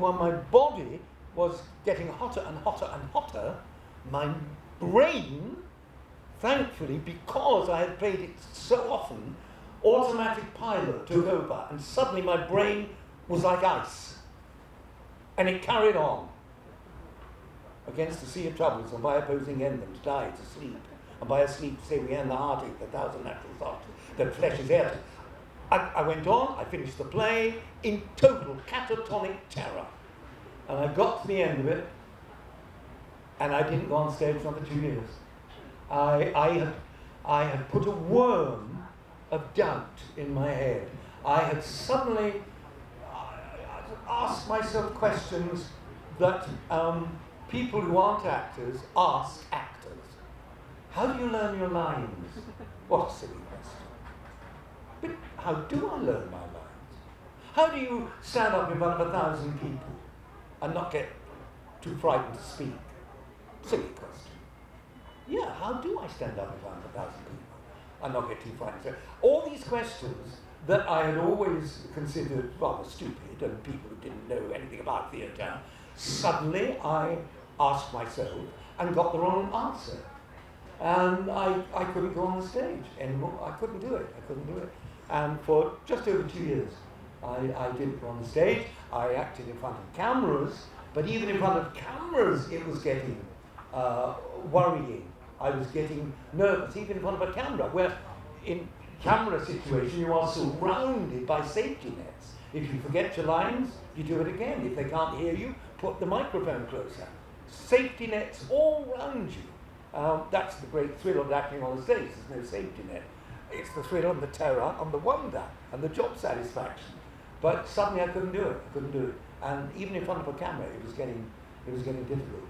While my body was getting hotter and hotter and hotter, my brain, thankfully, because I had played it so often, automatic pilot took over, and suddenly my brain was like ice. And it carried on against the sea of troubles, and by opposing end them to die, to sleep. And by asleep, say we end the heartache, the thousand natural thoughts, that flesh is heir to. I went on, I finished the play in total catatonic terror. And I got to the end of it, and I didn't go on stage for another 2 years. I had put a worm of doubt in my head. I had suddenly asked myself questions that people who aren't actors ask actors. How do you learn your lines? What a silly question. But how do I learn my lines? How do you stand up in front of 1,000 people and not get too frightened to speak? Silly question. Yeah, how do I stand up in front of 1,000 people and not get too frightened? So all these questions that I had always considered rather stupid, and people who didn't know anything about theatre, suddenly I asked myself and got the wrong answer. And I couldn't go on the stage anymore. I couldn't do it. And for just over 2 years, I didn't go on the stage. I acted in front of cameras, but even in front of cameras, it was getting worrying. I was getting nervous, even in front of a camera, where in camera situation, you are surrounded by safety nets. If you forget your lines, you do it again. If they can't hear you, put the microphone closer. Safety nets all around you. That's the great thrill of acting on the stage. There's no safety net. It's the thrill and the terror and the wonder and the job satisfaction. But suddenly I couldn't do it. And even in front of a camera, it was getting difficult.